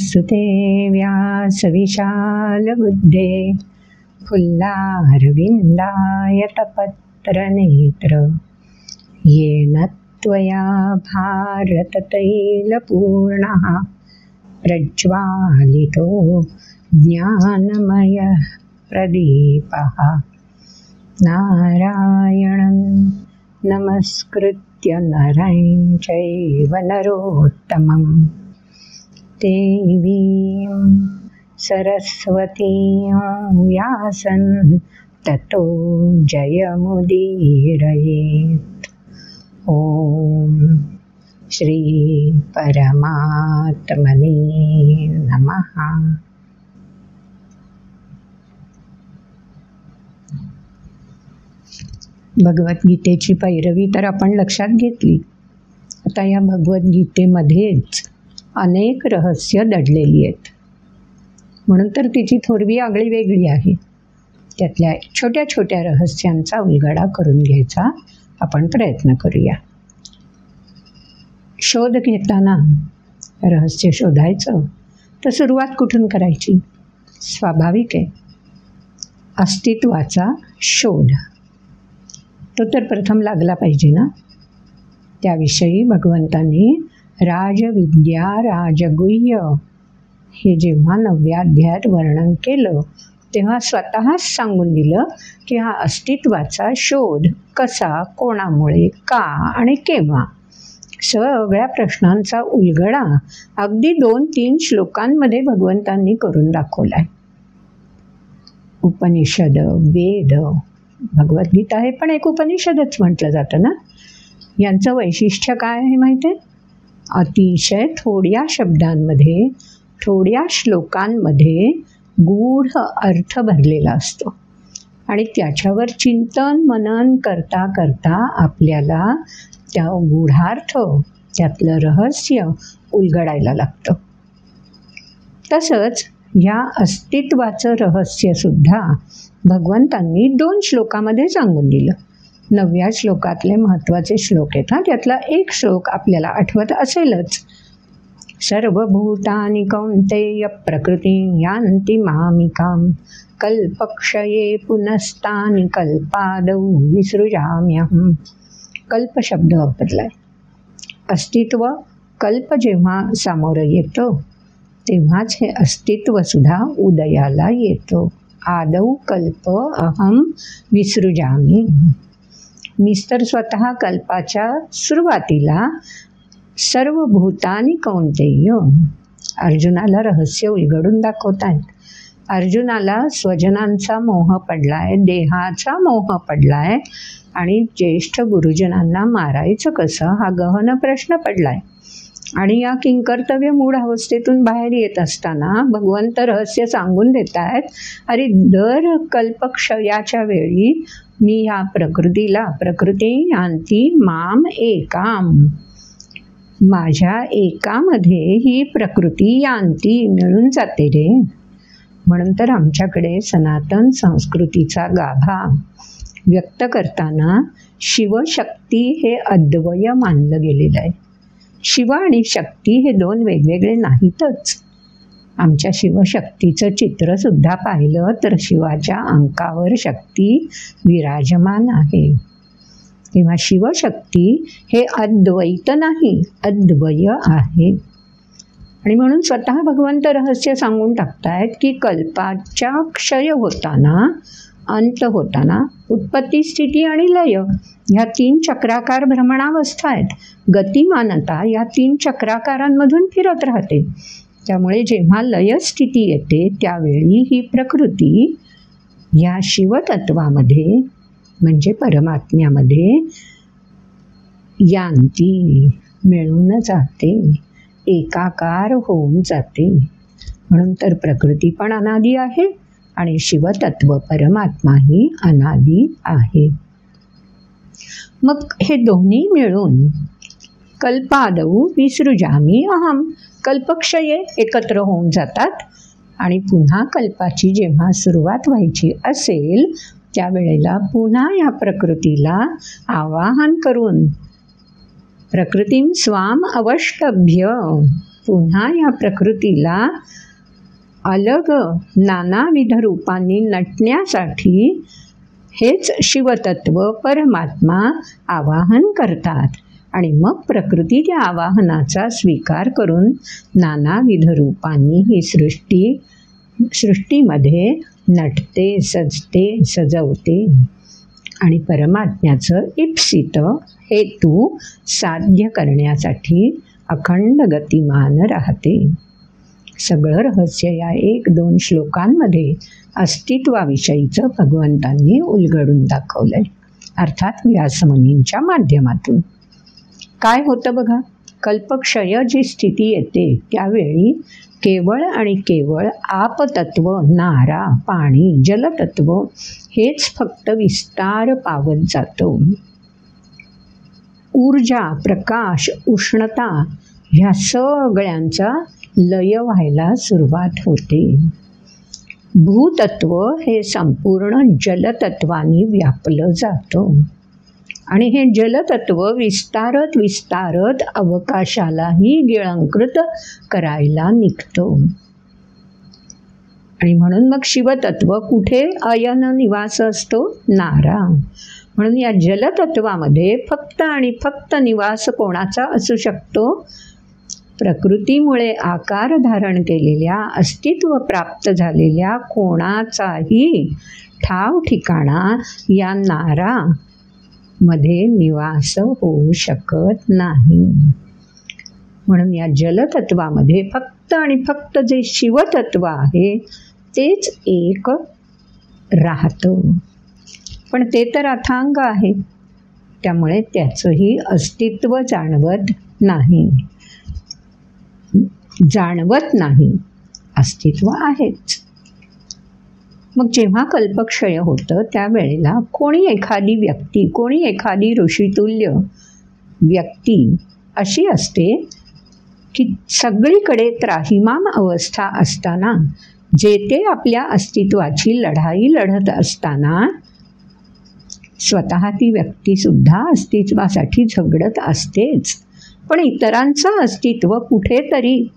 नमस्ते व्यासविशालबुद्धे फुल्लारविन्दायतपत्रनेत्र येन त्वया भारततैलपूर्णः प्रज्वालितो ज्ञानमयः प्रदीपः। नारायणं नमस्कृत्य नरं चैव नरोत्तमं देवीं सरस्वतीं व्यासं ततो जयमुदीरयेत्। ॐ श्री परमात्मने नमः। भगवद्गीतेची पैरवी तर आपण लक्षात घेतली. आता या भगवद्गीतेमध्येच अनेक रहस्य दडलेली आहेत, म्हणून तर तिची थोरवी आगळी वेगळी आहे. त्यातल्या छोट्या छोट्या रहस्यांचा उलगडा करून घ्यायचा आपण प्रयत्न करूया. शोध घेताना रहस्य शोधायचं तर सुरुवात कुठून करायची? स्वाभाविक आहे, अस्तित्वाचा शोध तो तर प्रथम लागला पाहिजे ना. त्याविषयी भगवंतांनी राजविद्या राजगुह्य हे जेव्हा 9व्या अध्यायात वर्णन केलं तेव्हा स्वतःच सांगून दिलं की हा अस्तित्वाचा शोध कसा, कोणामुळे, का आणि केव्हा, सगळ्या प्रश्नांचा उलगडा अगदी 2-3 श्लोकांमध्ये भगवंतांनी करून दाखवला आहे. उपनिषद, वेद, भगवद्गीता हे पण एक उपनिषदच म्हटलं जातं ना. यांचं वैशिष्ट्य काय आहे माहिती आहे? अतिशय थोड्या शब्दांमध्ये, थोड्या श्लोकांमध्ये गूढ अर्थ भरलेला असतो आणि त्याच्यावर चिंतन मनन करता करता आपल्याला त्या गूढार्थ, त्यातलं रहस्य उलगडायला लागतं. तसंच या अस्तित्वाचं रहस्यसुद्धा भगवंतांनी 2 श्लोकामध्ये सांगून दिलं. 9व्या श्लोकातले महत्त्वाचे श्लोक आहेत हा. त्यातला एक श्लोक आपल्याला आठवत असेलच. सर्वभूतानि कौन्तेय प्रकृतिं यान्ति मामिकां कल्पक्षये पुनस्तानि कल्पादौ विसृजाम्यहं. कल्प शब्द वापरलाय. अस्तित्व, कल्प जेव्हा सामोरं येतं तेव्हाच हे अस्तित्वसुद्धा उदयाला येतं. आदौ कल्प अहम विसृजामी. मीच तर स्वतः कल्पाच्या सुरुवातीला सर्व भूतानी कौन्तेय. अर्जुनाला रहस्य उलगडून दाखवतायत. अर्जुनाला स्वजनांचा मोह पडलाय, देहाचा मोह पडलाय आणि ज्येष्ठ गुरुजनांना मारायचं कसं हा गहन प्रश्न पडलाय. आणि या किंकर्तव्य मूढ अवस्थेतून बाहेर येत असताना भगवंत रहस्य सांगून देत आहेत, अरे दर कल्पक्षयाच्या वेळी मी या प्रकृतीला, प्रकृती यांती माम एकाम, माझ्या एकामध्ये ही प्रकृती यांती मिळून जाते रे. म्हणून तर आमच्याकडे सनातन संस्कृतीचा गाभा व्यक्त करताना शिवशक्ती हे अद्वय मानलं गेलेलं आहे. शिव आणि शक्ती हे 2 वेगवेगळे नाहीतच. आमच्या शिवशक्तीचं चित्रसुद्धा पाहिलं तर शिवाच्या अंकावर शक्ती विराजमान आहे. तेव्हा शिवशक्ती हे अद्वैत नाही, अद्वय आहे. आणि म्हणून स्वतः भगवंत रहस्य सांगून टाकतायत की कल्पाच्या क्षय होताना, अंत होताना उत्पत्ती, स्थिती आणि लय ह्या 3 चक्राकार भ्रमणावस्था आहेत. गतिमानता या 3 चक्राकारांमधून फिरत राहते. त्यामुळे जेव्हा लय स्थिती येते त्यावेळी ही प्रकृती या शिवतत्वामध्ये म्हणजे परमात्म्यामध्ये यांती, मिळून जाते, एकाकार होऊन जाते. म्हणून तर प्रकृती पण अनादी आहे आणि शिवतत्व परमात्माही अनादी आहे. मग हे दोन्ही मिळून कल्पादौ विसृजामी अहम, कल्पक्षये एकत्र होऊन जातात आणि पुन्हा कल्पाची जेव्हा सुरुवात व्हायची असेल त्यावेळेला पुन्हा या प्रकृतीला आवाहन करून प्रकृतीम स्वाम अवष्टभ्य, पुन्हा या प्रकृतीला अलग नानाविध रूपांनी नटण्यासाठी हेच शिवतत्व परमात्मा आवाहन करतात आणि मग प्रकृती त्या आवाहनाचा स्वीकार करून नानाविध रूपांनी ही सृष्टीमध्ये नटते, सजते, सजवते आणि परमात्म्याचं इप्सित हेतू साध्य करण्यासाठी अखंड गतिमान राहते. सगळं रहस्य या 1-2 श्लोकांमध्ये अस्तित्वाविषयीचं भगवंतांनी उलगडून दाखवलंय, अर्थात व्यासमुनींच्या माध्यमातून. काय होतं बघा, कल्पक्षय जी स्थिती येते त्यावेळी केवळ आणि केवळ आपतत्व, नारा, पाणी, जलतत्व हेच फक्त विस्तार पावत जातो. ऊर्जा, प्रकाश, उष्णता ह्या सगळ्यांचा लय व्हायला सुरुवात होते. भूतत्व हे संपूर्ण जलतत्वानी व्यापलं जातं आणि हे जलतत्व विस्तारत विस्तारत अवकाशालाही गिळंकृत करायला निघतो. आणि म्हणून मग शिवतत्व कुठे अयन निवास असतो? नारा. म्हणून या जलतत्वामध्ये फक्त आणि फक्त निवास कोणाचा असू शकतो? प्रकृतीमुळे आकार धारण केलेल्या, अस्तित्व प्राप्त झालेल्या कोणाचाही ठाव ठिकाणा या नारा मध्ये निवास होऊ शकत नाही. म्हणून या जलतत्वामध्ये फक्त आणि फक्त जे शिवतत्व आहे तेच एक राहतं. पण ते तर अथांग आहे, त्यामुळे त्याचंही अस्तित्व जाणवत नाही. अस्तित्व आहेच. मग जेव्हा कल्पक्षय होतं त्यावेळेला कोणी एखादी व्यक्ती, कोणी एखादी ऋषितुल्य व्यक्ती अशी असते की सगळीकडे त्राहिमाम अवस्था असताना, जे ते आपल्या अस्तित्वाची लढाई लढत असताना स्वतः ती व्यक्तीसुद्धा अस्तित्वासाठी झगडत असतेच, पण इतरांचं अस्तित्व कुठेतरी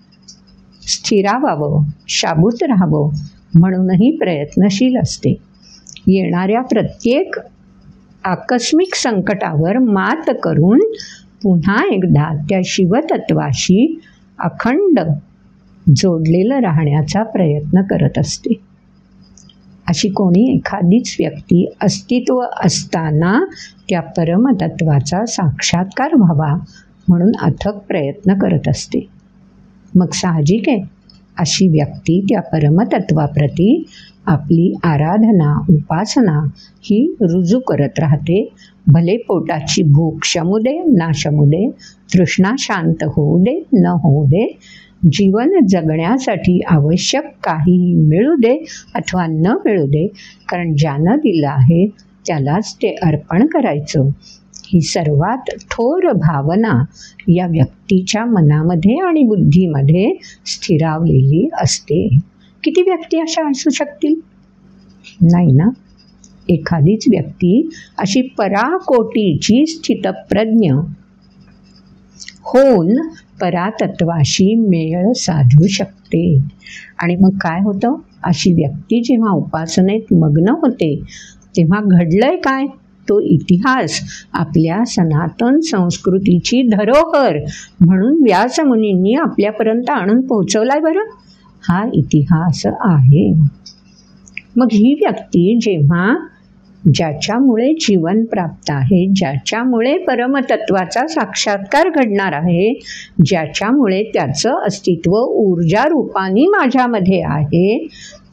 स्थिरावावं, शाबूत राहावं म्हणूनही प्रयत्नशील असते. येणाऱ्या प्रत्येक आकस्मिक संकटावर मात करून पुन्हा एकदा त्या शिवतत्वाशी अखंड जोडलेलं राहण्याचा प्रयत्न करत असते. अशी कोणी एखादीच व्यक्ती अस्तित्व असताना त्या परमतत्वाचा साक्षात्कार व्हावा म्हणून अथक प्रयत्न करत असते. मग साहजिक आहे, अशी व्यक्ती त्या परमतत्वाप्रती आपली आराधना, उपासना ही रुजू करत राहते. भले पोटाची भूक शमू दे ना शमू दे, तृष्णा शांत होऊ दे न होऊ दे, जीवन जगण्यासाठी आवश्यक काहीही मिळू दे अथवा न मिळू दे, कारण ज्यानं दिलं आहे त्यालाच ते अर्पण करायचं, ही सर्वात थोर भावना या व्यक्तीच्या मनामध्ये आणि बुद्धीमध्ये स्थिरावलेली असते. किती व्यक्ती अशा असू शकतील? नाही ना. एखादीच व्यक्ती अशी पराकोटीची स्थितप्रज्ञ होऊन परातत्वाशी मेळ साधू शकते. आणि मग काय होतं? अशी व्यक्ती जेव्हा उपासनेत मग्न होते तेव्हा घडलंय काय? तो इतिहास आपल्या सनातन संस्कृतीची धरोहर म्हणून व्यासमुनींनी आपल्यापर्यंत आणून पोहोचवलाय. बरं, हा इतिहास आहे. मग ही व्यक्ती जेव्हा ज्याच्यामुळे जीवन प्राप्त आहे, ज्याच्यामुळे परमतत्वाचा साक्षात्कार घडणार आहे, ज्याच्यामुळे त्याचं अस्तित्व ऊर्जा रूपाने माझ्यामध्ये आहे,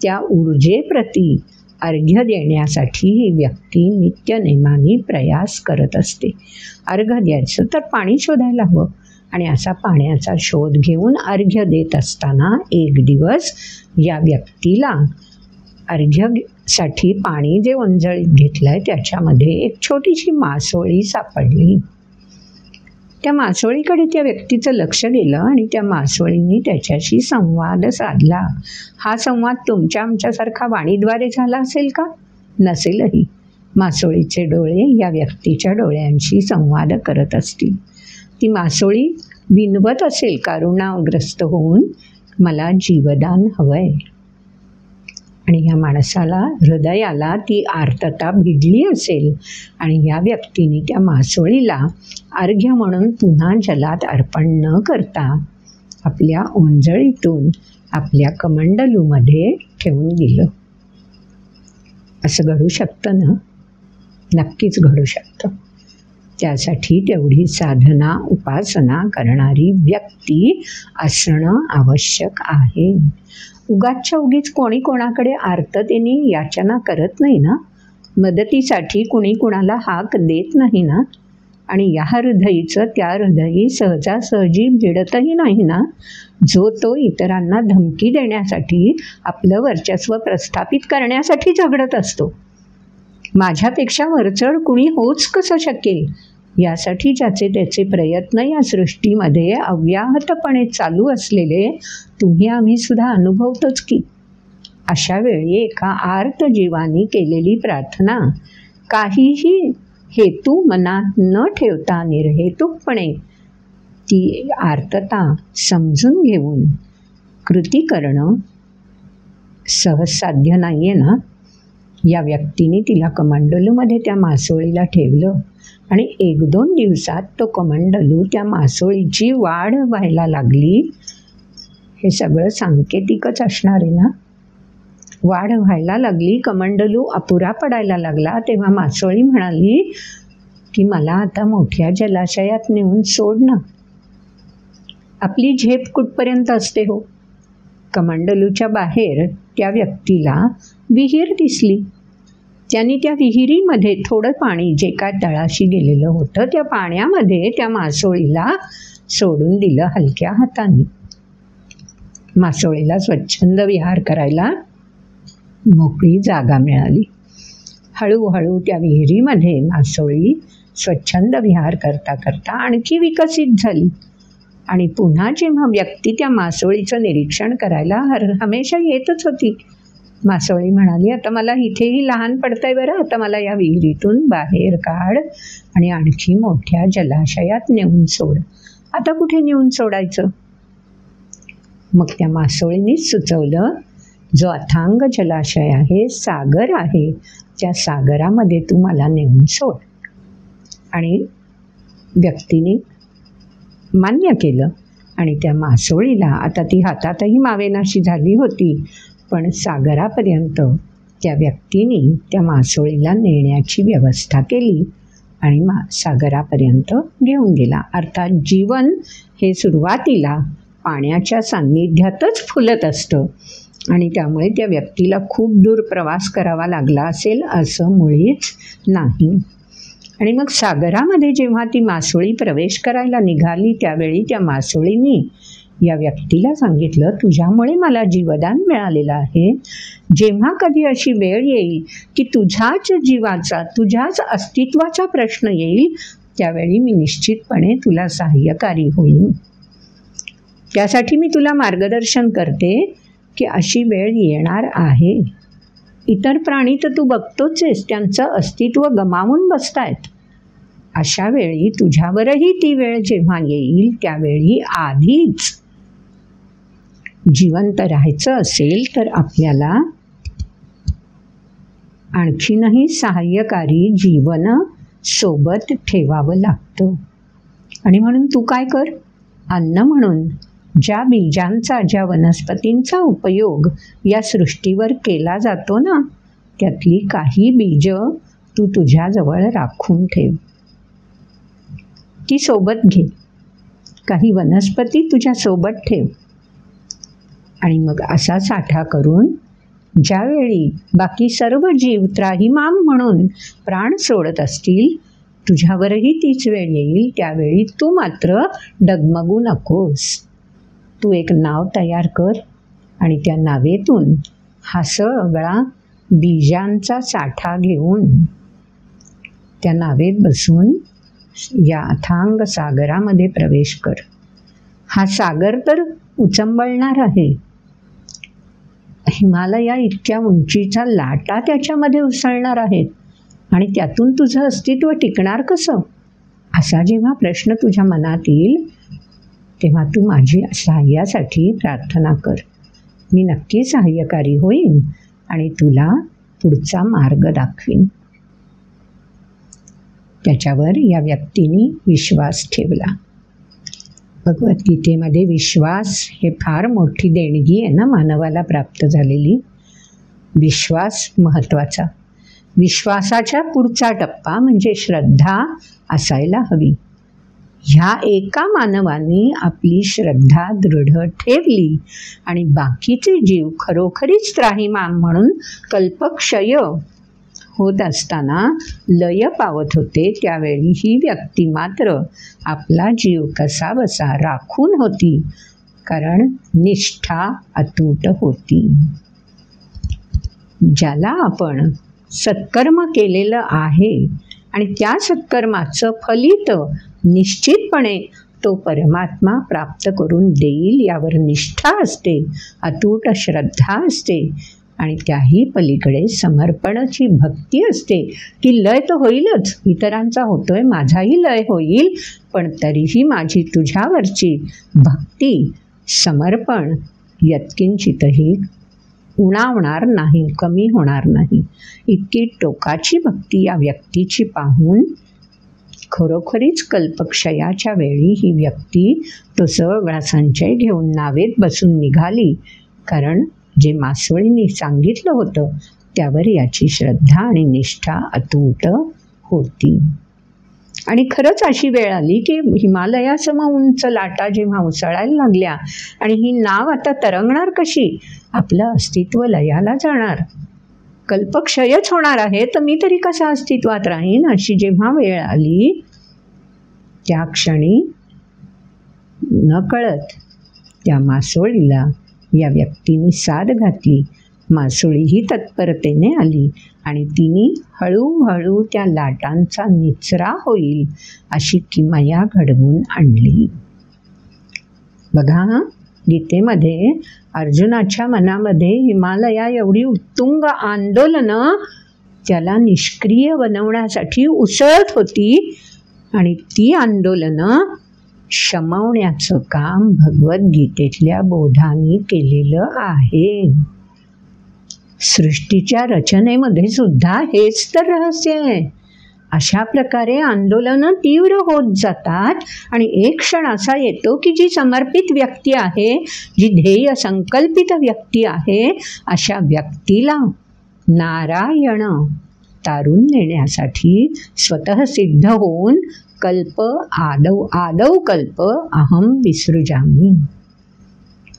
त्या ऊर्जेप्रती अर्घ्य देण्यासाठी ही व्यक्ती नित्यनेमाने प्रयास करत असते. अर्घ्य द्यायचं तर पाणी शोधायला हवं आणि असा पाण्याचा शोध घेऊन अर्घ्य देत असताना एक दिवस या व्यक्तीला अर्घ्यासाठी पाणी जे ओंजळीत घेतलं आहे त्याच्यामध्ये एक छोटीशी मासोळी सापडली. त्या मासोळीकडे त्या व्यक्तीचं लक्ष गेलं आणि त्या मासोळीने त्याच्याशी संवाद साधला. हा संवाद तुमच्या आमच्यासारखा वाणीद्वारे झाला असेल का? नसेलही. मासोळीचे डोळे या व्यक्तीच्या डोळ्यांशी संवाद करत असतील. ती मासोळी विनवत असेल कारुणाग्रस्त होऊन, मला जीवदान हवंय. आणि ह्या माणसाला हृदयाला ती आर्तता भिडली असेल आणि या व्यक्तीने त्या मासोळीला अर्घ्य म्हणून पुन्हा जलात अर्पण न करता आपल्या ओंजळीतून आपल्या कमंडलूमध्ये ठेवून दिलं. असं घडू शकतं ना? नक्कीच घडू शकतं. त्यासाठी तेवढी साधना उपासना करणारी व्यक्ती असणं आवश्यक आहे. उगाचच्या उगीच कोणी कोणाकडे आर्ततेने याचना करत नाही ना. मदतीसाठी कुणी कुणाला हाक देत नाही ना. आणि या हृदयीचं त्या हृदयी सहजासहजी भिडतही नाही ना. जो तो इतरांना धमकी देण्यासाठी, आपलं वर्चस्व प्रस्थापित करण्यासाठी झगडत असतो. माझ्यापेक्षा वरचढ कुणी होच कसं शकेल यासाठी ज्याचे त्याचे प्रयत्न या सृष्टीमध्ये अव्याहतपणे चालू असलेले तुम्ही आम्ही सुद्धा अनुभवतोच की. अशा वेळी एका आर्त जीवानी केलेली प्रार्थना काहीही हेतू मनात न ठेवता निर्हेतुकपणे ती आर्तता समजून घेऊन कृती करणं सहज साध्य नाही आहे ना. या व्यक्तीने तिला कमंडलूमध्ये त्या मासोळीला ठेवलं आणि 1-2 दिवसात तो कमंडलू त्या मासोळीची वाढ व्हायला लागली. हे सगळं सांकेतिकच असणार आहे ना. वाढ व्हायला लागली, कमंडलू अपुरा पडायला लागला. तेव्हा मासोळी म्हणाली की मला आता मोठ्या जलाशयात नेऊन सोड ना. आपली झेप कुठपर्यंत असते हो. कमंडलूच्या बाहेर त्या व्यक्तीला विहीर दिसली. त्यांनी त्या विहिरीमध्ये थोडं पाणी, जे काय तळाशी गेलेलं होतं, त्या पाण्यामध्ये त्या मासोळीला सोडून दिलं हलक्या हाताने. मासोळीला स्वच्छंद विहार करायला मोकळी जागा मिळाली. हळूहळू त्या विहिरीमध्ये मासोळी स्वच्छंद विहार करता करता आणखी विकसित झाली. आणि पुन्हा जेव्हा व्यक्ती त्या मासोळीचं निरीक्षण करायला हमेशा येतच होती. मासोळी म्हणाली, आता मला इथेही लहान पडतंय बरं, आता मला या विहिरीतून बाहेर काढ आणि आणखी मोठ्या जलाशयात नेऊन सोड. आता कुठे नेऊन सोडायचं? मग त्या मासोळीनीच सुचवलं, जो अथांग जलाशय आहे, सागर आहे, त्या सागरामध्ये तू मला नेऊन सोड. आणि व्यक्तीने मान्य केलं आणि त्या मासोळीला, आता ती हातातही मावेनाशी झाली होती, पण सागरापर्यंत त्या व्यक्तीने त्या मासोळीला नेण्याची व्यवस्था केली आणि सागरापर्यंत घेऊन गेला. अर्थात जीवन हे सुरुवातीला पाण्याच्या सान्निध्यातच फुलत असतं आणि त्यामुळे त्या व्यक्तीला खूप दूर प्रवास करावा लागला असेल असं मुळीच नाही. आणि मग सागरामध्ये जेव्हा ती मासोळी प्रवेश करायला निघाली, त्यावेळी त्या मासोळीने या व्यक्तीला सांगितलं, तुझ्यामुळे मला जीवदान मिळालेलं आहे. जेव्हा कधी अशी वेळ येईल की तुझ्याच जीवाचा, तुझ्याच अस्तित्वाचा प्रश्न येईल, त्यावेळी मी निश्चितपणे तुला सहाय्यकारी होईन. त्यासाठी मी तुला मार्गदर्शन करते की अशी वेळ येणार आहे. इतर प्राणी तर तू बघतोच आहेस, त्यांचं अस्तित्व गमावून बसतायत. अशा वेळी तुझ्यावरही ती वेळ जेव्हा येईल, त्यावेळी आधीच जिवंत राहायचं असेल तर आपल्याला आणखीनही सहाय्यकारी जीवन सोबत ठेवावं लागतं. आणि म्हणून तू काय कर, अन्न म्हणून ज्या बीजांचा, ज्या वनस्पतींचा उपयोग या सृष्टीवर केला जातो ना, त्यातली काही बीज तू तुझ्याजवळ राखून ठेव. ती सोबत घे. काही वनस्पती तुझ्या सोबत ठेव. आणि मग असा साठा करून ज्यावेळी बाकी सर्व जीव त्राहिमाम म्हणून प्राण सोडत असतील, तुझ्यावरही तीच वेळ येईल. त्यावेळी तू मात्र डगमगू नकोस. तू एक नाव तयार कर आणि त्या नावेतून हा सगळा बीजांचा साठा घेऊन त्या नावेत बसून या अथांग सागरामध्ये प्रवेश कर. हा सागर तर उचंबळणार आहे. हिमालया इतक्या उंचीच्या लाटा त्याच्यामध्ये उसळणार आहेत आणि त्यातून तुझं अस्तित्व टिकणार कसं, असा जेव्हा प्रश्न तुझ्या मनात येईल, तेव्हा तू माझी सहाय्यासाठी प्रार्थना कर. मी नक्की सहाय्यकारी होईन आणि तुला पुढचा मार्ग दाखवीन. त्याच्यावर या व्यक्तीने विश्वास ठेवला. भगवद्गीतेमध्ये विश्वास हे फार मोठी देणगी आहे ना मानवाला प्राप्त झालेली. विश्वास महत्त्वाचा. विश्वासाच्या पुढचा टप्पा म्हणजे श्रद्धा असायला हवी. ह्या एका मानवाने आपली श्रद्धा दृढ ठेवली आणि बाकीचे जीव खरोखरीच त्राहिमाम म्हणून कल्पक्षय होत असताना लय पावत होते, त्यावेळी ही व्यक्ती मात्र आपला जीव कसा बसा राखून होती, कारण निष्ठा अतूट होती. ज्याला आपण सत्कर्म केलेलं आहे आणि त्या सत्कर्माचं फलित निश्चितपणे तो परमात्मा प्राप्त करून देईल यावर निष्ठा असते, अतूट श्रद्धा असते आणि त्याही पलीकडे समर्पणाची भक्ती असते की लय तर होईलच, इतरांचा होतोय, माझाही लय होईल, पण तरीही माझी तुझ्यावरची भक्ती समर्पण यत्किंचितही उणावणार नाही, कमी होणार नाही. इतकी टोकाची भक्ती या व्यक्तीची पाहून खरोखरीच कल्पक्षयाच्या वेळी ही व्यक्ती तो सगळा संचय घेऊन नावेत बसून निघाली, कारण जे मासवळींनी सांगितलं होतं त्यावर याची श्रद्धा आणि निष्ठा अतूट होती. आणि खरंच अशी वेळ आली की हिमालयासम उंच लाटा जेव्हा उसळायला लागल्या आणि ही नाव आता तरंगणार कशी, आपलं अस्तित्व लयाला जाणार, कल्पक्षयच होणार आहे, तर मी तरी कसा अस्तित्वात राहीन, अशी जेव्हा वेळ आली त्या क्षणी नकळत त्या मासोळीला या व्यक्तीने साद घातली. मासोळीही तत्परतेने आली आणि तिने हळूहळू त्या लाटांचा निचरा होईल अशी किमया घडवून आणली. बघा, गीतेमध्ये अर्जुनाच्या मनामध्ये हिमालया एवढी उत्तुंग आंदोलनं त्याला निष्क्रिय बनवण्यासाठी उसळत होती आणि ती आंदोलनं शमवण्याचं काम भगवद्गीतेतल्या बोधांनी केलेलं आहे. सृष्टीच्या रचनेमध्ये सुद्धा हेच तर रहस्य आहे. अशा प्रकारे आंदोलनं तीव्र होत जातात आणि एक क्षण असा येतो की जी समर्पित व्यक्ती आहे, जी ध्येय संकल्पित व्यक्ती आहे, अशा व्यक्तीला नारायण तारून नेण्यासाठी स्वतः सिद्ध होऊन कल्प आदौ कल्प अहम विसृजामी,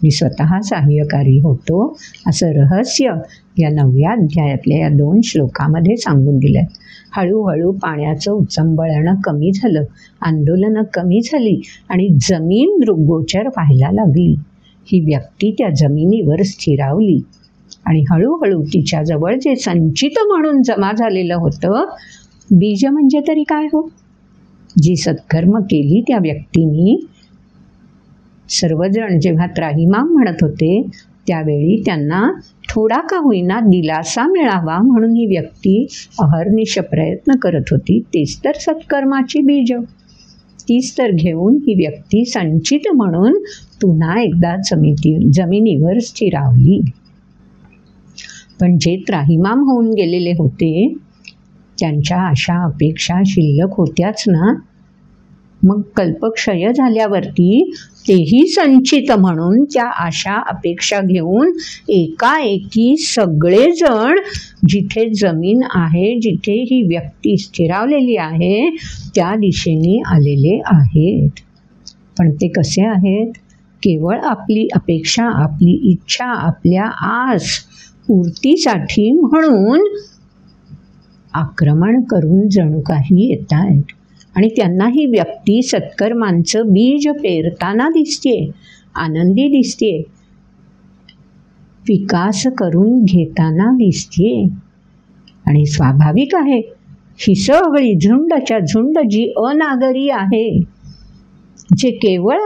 मी स्वतः सहाय्यकारी होतो, असं रहस्य या 9व्या अध्यायातल्या या 2 श्लोकामध्ये सांगून दिलं आहे. हळूहळू पाण्याचं उचंबळणं कमी झालं, आंदोलनं कमी झाली आणि जमीन दृग्गोचर व्हायला लागली. ही व्यक्ती त्या जमिनीवर स्थिरावली आणि हळूहळू तिच्याजवळ जे संचित म्हणून जमा झालेलं होतं, बीज म्हणजे तरी काय हो, जी सत्कर्म केली त्या व्यक्तीने, सर्वजण जेव्हा त्राहिमाम म्हणत होते त्यावेळी त्यांना थोडा का होईना दिलासा मिळावा म्हणून ही व्यक्ती अहर्निश प्रयत्न करत होती. तेच तर सत्कर्माची बीज, तीच तर घेऊन ही व्यक्ती संचित म्हणून पुन्हा एकदा जमिनीवर स्थिरावली. पण जे त्राहिमाम होऊन गेलेले होते त्यांच्या आशा अपेक्षा शिल्लक होत्याच ना. मग कल्पक्षय झाल्यावरती तेही संचित म्हणून त्या आशा अपेक्षा घेऊन एकाएकी सगळेजण जिथे जमीन आहे, जिथे ही व्यक्ती स्थिरावलेली आहे त्या दिशेने आलेले आहेत. पण ते कसे आहेत? केवळ आपली अपेक्षा, आपली इच्छा, आपल्या आस पूर्तीसाठी म्हणून आक्रमण करून जणू काही येत आहेत. आणि त्यांना ही व्यक्ती सत्कर्मांचं बीज पेरताना दिसते, आनंदी दिसते, विकास करून घेताना दिसते. आणि स्वाभाविक आहे, ही सगळी झुंडच्या झुंड जी अनागरी आहे, जे केवळ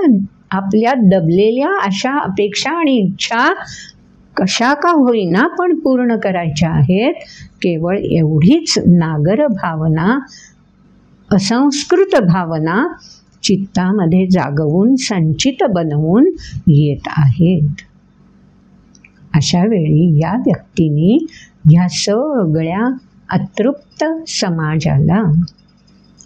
आपल्या दबलेल्या आशा अपेक्षा आणि इच्छा कशा का होईना पण पूर्ण करायच्या आहेत, केवळ एवढीच नागर भावना, असंस्कृत भावना चित्तामध्ये जागवून संचित बनवून येत आहेत. अशा वेळी या व्यक्तीने ह्या सगळ्या अतृप्त समाजाला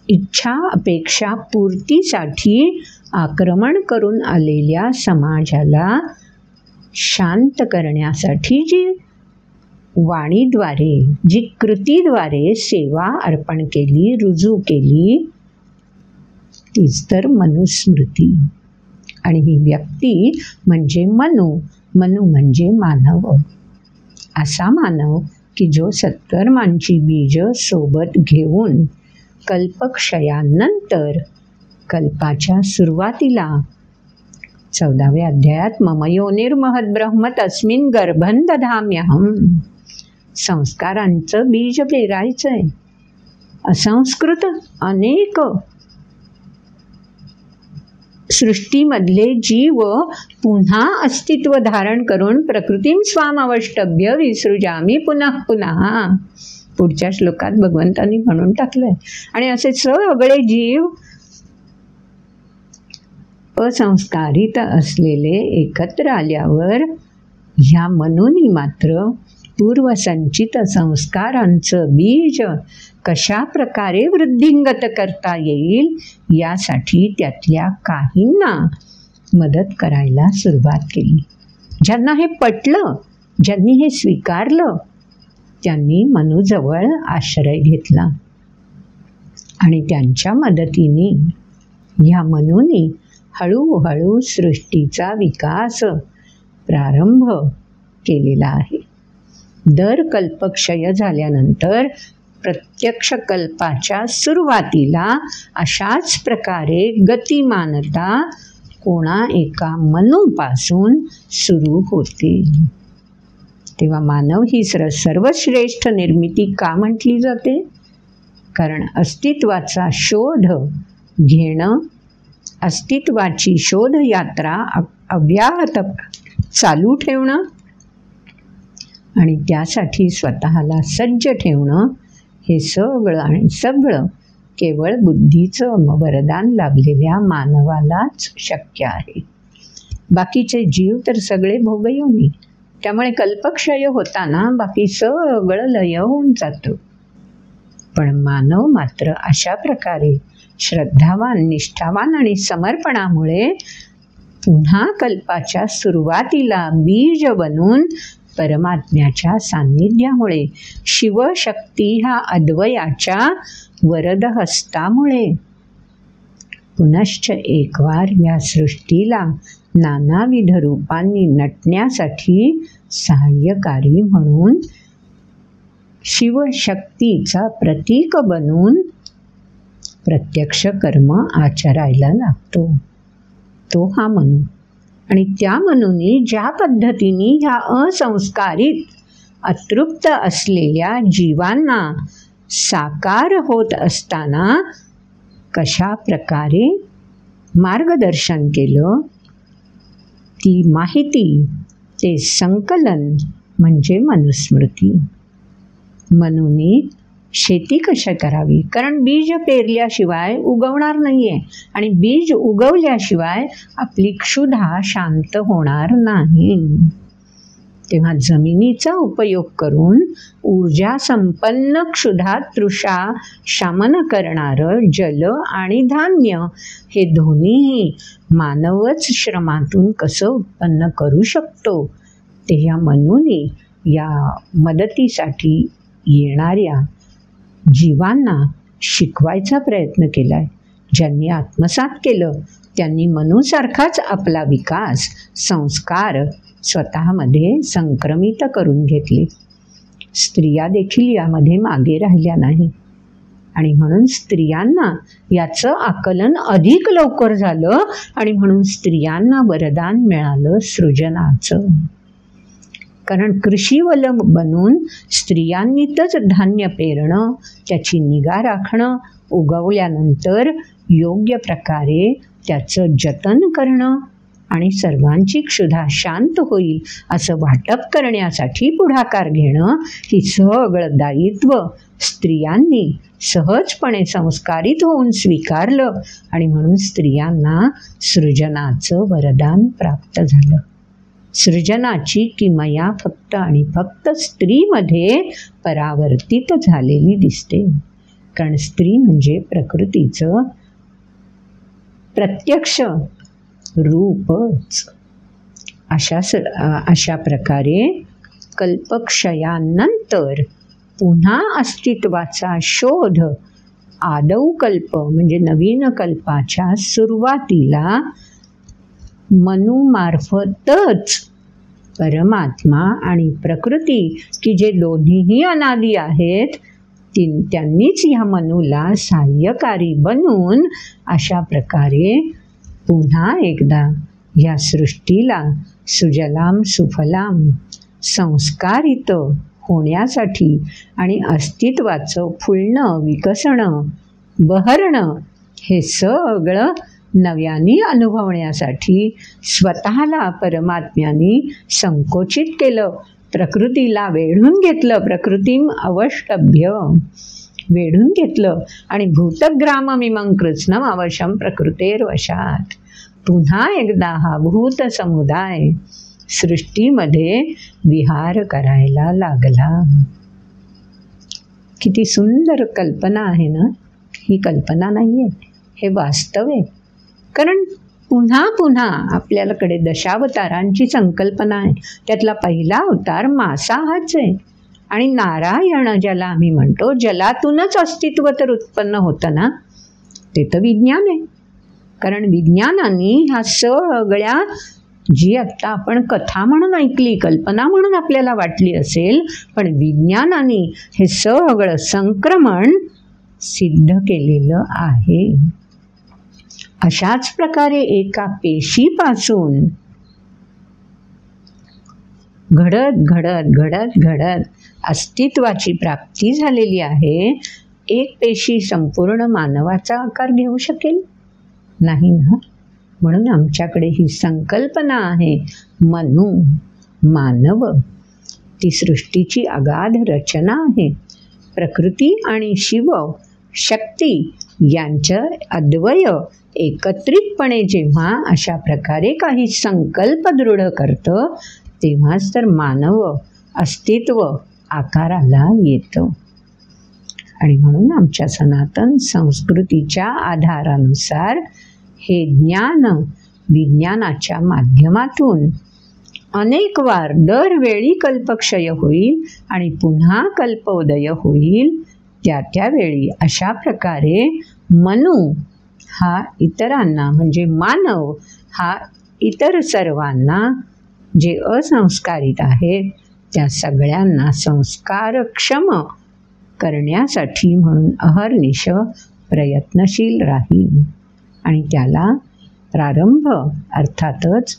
इच्छा अपेक्षा पूर्तीसाठी आक्रमण करून आलेल्या समाजाला शांत करण्यासाठी जी वाणीद्वारे, जी कृतीद्वारे सेवा अर्पण केली, रुजू केली, तीच तर मनुस्मृती. आणि ही व्यक्ती म्हणजे मनु म्हणजे मानव. असा मानव की जो सत्कर्मांची बीज सोबत घेऊन कल्पक्षयानंतर कल्पाच्या सुरुवातीला 14व्या अध्यायात मम योनिर्महद् ब्रह्म तस्मिन् गर्भं दधाम्यहम्, संस्कारांचं बीज पेरायचंय. असंस्कृत अनेक सृष्टीमधले जीव पुन्हा अस्तित्व धारण करून प्रकृतीं स्वामवष्टभ्य विसृजामी पुनः पुन्हा, पुढच्या श्लोकात भगवंतांनी म्हणून टाकलंय. आणि असे सगळे जीव असंस्कारित असलेले एकत्र आल्यावर ह्या मनूनी मात्र पूर्वसंचित संस्कारांचं बीज कशा प्रकारे वृद्धिंगत करता येईल यासाठी त्यातल्या काहींना मदत करायला सुरुवात केली. ज्यांना हे पटलं, ज्यांनी हे स्वीकारलं, त्यांनी मनूजवळ आश्रय घेतला आणि त्यांच्या मदतीने ह्या मनूने हळूहळू सृष्टीचा विकास प्रारंभ केलेला आहे. दर कल्पक्षय झाल्यानंतर प्रत्यक्ष कल्पाच्या सुरुवातीला अशाच प्रकारे गतिमानता कोणा एका मनूपासून सुरू होते. तेव्हा मानव ही सर्वश्रेष्ठ निर्मिती का म्हटली जाते? कारण अस्तित्वाचा शोध घेणं, अस्तित्वाची शोधयात्रा अव्याहत चालू ठेवणं आणि त्यासाठी स्वतःला सज्ज ठेवणं, हे सगळं केवळ बुद्धीचं वरदान लाभलेल्या मानवालाच शक्य आहे. बाकीचे जीव तर सगळे भोगयोनी. त्यामुळे कल्पक्षय होताना बाकी सगळं लय होऊन जातं. पण मानव मात्र अशा प्रकारे श्रद्धावान, निष्ठावान आणि समर्पणामुळे पुन्हा कल्पाच्या सुरुवातीला बीज बनून परमात्म्याच्या सान्निध्यामुळे, शिवशक्ती ह्या अद्वयाच्या वरदहस्तामुळे पुनश्च एकवार या सृष्टीला नानाविध रूपांनी नटण्यासाठी सहाय्यकारी म्हणून शिवशक्तीचा प्रतीक बनून प्रत्यक्ष कर्म आचरायला लागतो. तो हा मनू. आणि त्या मनूने ज्या पद्धतीने ह्या असंस्कारित अतृप्त असलेल्या जीवांना साकार होत असताना कशा प्रकारे मार्गदर्शन केलं, ती माहिती, ते संकलन म्हणजे मनुस्मृती. मनूने शेती कशी करावी, कारण बीज पेरल्याशिवाय उगवणार नाही आहे आणि बीज उगवल्याशिवाय आपली क्षुधा शांत होणार नाही. तेव्हा जमिनीचा उपयोग करून ऊर्जा संपन्न क्षुधा तृषा शमन करणारं जल आणि धान्य हे दोन्हीही मानवच श्रमातून कसं उत्पन्न करू शकतो, ते या मनूने या मदतीसाठी येणाऱ्या जीवांना शिकवायचा प्रयत्न केला आहे. ज्यांनी आत्मसात केलं त्यांनी मनूसारखाच आपला विकास, संस्कार स्वतःमध्ये संक्रमित करून घेतले. स्त्रिया देखील यामध्ये मागे राहिल्या नाही आणि म्हणून स्त्रियांना याचं आकलन अधिक लवकर झालं आणि म्हणून स्त्रियांना वरदान मिळालं सृजनाचं. कारण कृषीवल बनून स्त्रियांनीच धान्य पेरणं, त्याची निगा राखणं, उगवल्यानंतर योग्य प्रकारे त्याचं जतन करणं आणि सर्वांची क्षुधा शांत होईल असं वाटप करण्यासाठी पुढाकार घेणं ही सगळं दायित्व स्त्रियांनी सहजपणे संस्कारित होऊन स्वीकारलं आणि म्हणून स्त्रियांना सृजनाचं वरदान प्राप्त झालं. सृजनाची किमया फक्त आणि फक्त स्त्रीमध्ये परावर्तित झालेली दिसते. कारण स्त्री म्हणजे प्रकृतीचं प्रत्यक्ष रूपच. अशा प्रकारे कल्पक्षयानंतर पुन्हा अस्तित्वाचा शोध आदौ कल्प म्हणजे नवीन कल्पाच्या सुरुवातीला मनूमार्फतच परमात्मा आणि प्रकृती की जे दोन्हीही अनादी आहेत त्यांनीच ह्या मनूला सहाय्यकारी बनून अशा प्रकारे पुन्हा एकदा ह्या सृष्टीला सुजलाम सुफलाम संस्कारित होण्यासाठी आणि अस्तित्वाचं फुलणं विकसणं बहरणं हे सगळं नव्याने अनुभवण्यासाठी स्वतःला परमात्म्याने संकोचित केलं, प्रकृतीला वेढून घेतलं, प्रकृतीम अवष्टभ्य वेढून घेतलं आणि भूतग्राममिमं कृत्स्नम् अवशं प्रकृतेर्वशात. पुन्हा एकदा हा भूत समुदाय सृष्टीमध्ये विहार करायला लागला. किती सुंदर कल्पना आहे ना. ही कल्पना नाही आहे, हे वास्तव आहे. कारण पुन्हा पुन्हा आपल्याकडे दशावतारांची संकल्पना आहे. त्यातला पहिला अवतार मासा हाच आहे. आणि नारायण ज्याला आम्ही म्हणतो, जलातूनच अस्तित्व तर उत्पन्न होतं ना, ते तर विज्ञान आहे. कारण विज्ञानाने ह्या सगळ्या जी आत्ता आपण कथा म्हणून ऐकली, कल्पना म्हणून आपल्याला वाटली असेल, पण विज्ञानाने हे सगळं संक्रमण सिद्ध केलेलं आहे. अशाच प्रकारे एका पेशीपासून घडत घडत घडत घडत अस्तित्वाची प्राप्ती झालेली आहे. एक पेशी संपूर्ण मानवाचा आकार घेऊ शकेल? नाही ना. म्हणून आमच्याकडे ही संकल्पना आहे मनू, मानव. ती सृष्टीची अगाध रचना आहे. प्रकृती आणि शिव शक्ती यांचं अद्वय एकत्रितपणे जेव्हा अशा प्रकारे काही संकल्प दृढ करतं, तेव्हाच तर मानव अस्तित्व आकाराला येतं. आणि म्हणून आमच्या सनातन संस्कृतीच्या आधारानुसार हे ज्ञान विज्ञानाच्या माध्यमातून अनेक वार दरवेळी कल्पक्षय होईल आणि पुन्हा कल्पोदय होईल. त्यावेळी अशा प्रकारे मनू हा इतरांना म्हणजे मानव हा इतर सर्वांना जे असंस्कारित आहेत त्या सगळ्यांना संस्कारक्षम करण्यासाठी म्हणून अहर्निश प्रयत्नशील राहील. आणि त्याला प्रारंभ अर्थातच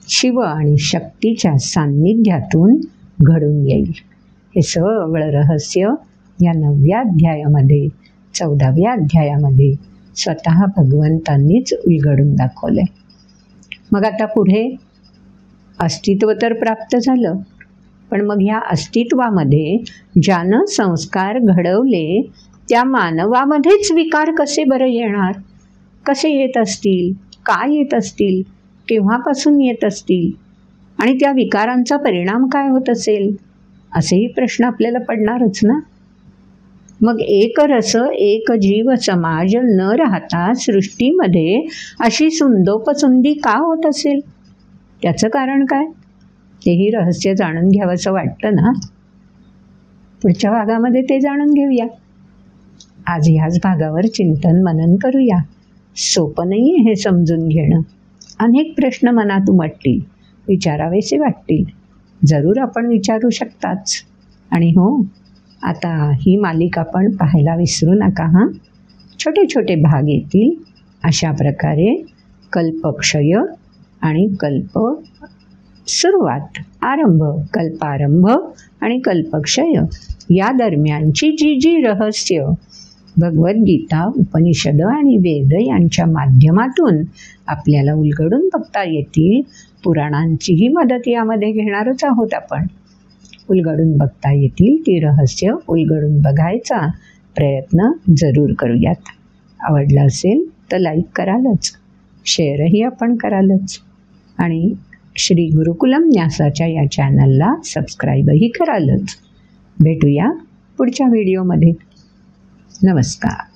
शिव आणि शक्तीच्या सान्निध्यातून घडून येईल. हे सगळं रहस्य या 9व्या अध्यायामध्ये 14व्या अध्यायामध्ये स्वतः भगवंतांनीच उलगडून दाखवले. मग आता पुढे अस्तित्व तर प्राप्त झालं, पण मग ह्या अस्तित्वामध्ये ज्यानं संस्कार घडवले त्या मानवामध्येच विकार कसे बरं येणार? कसे येत असतील? काय येत असतील? केव्हापासून येत असतील? आणि त्या विकारांचा परिणाम काय होत असेल? असेही प्रश्न आपल्याला पडणारच ना. मग एक रस एक जीव समाज न राहता सृष्टीमध्ये अशी सुंदोपसुंदी का होत असेल? त्याचं कारण काय? तेही रहस्य जाणून घ्यावंसं वाटतं ना. पुढच्या भागामध्ये ते जाणून घेऊया. आज ह्याच भागावर चिंतन मनन करूया. सोपं नाही आहे हे समजून घेणं. अनेक प्रश्न मनात उमटतील, विचारावेसे वाटतील. जरूर आपण विचारू शकताच. आणि हो, आता ही मालिका पण पाहायला विसरू नका हां. छोटे छोटे भाग येतील. अशा प्रकारे कल्पक्षय आणि कल्प सुरुवात, आरंभ, कल्पारंभ आणि कल्पक्षय या दरम्यानची जी जी रहस्य भगवद्गीता, उपनिषद आणि वेद यांच्या माध्यमातून आपल्याला उलगडून बघता येतील. पुराणांचीही मदत यामध्ये घेणारच आहोत आपण. उलगडून बघता येतील ती रहस्य उलगडून बघायचा प्रयत्न जरूर करूयात. आवडलं असेल तर लाईक करालच, शेअरही आपण करालच आणि श्री गुरुकुलम न्यासाच्या या चॅनलला सबस्क्राईबही करालच. भेटूया पुढच्या व्हिडिओमध्ये. नमस्कार.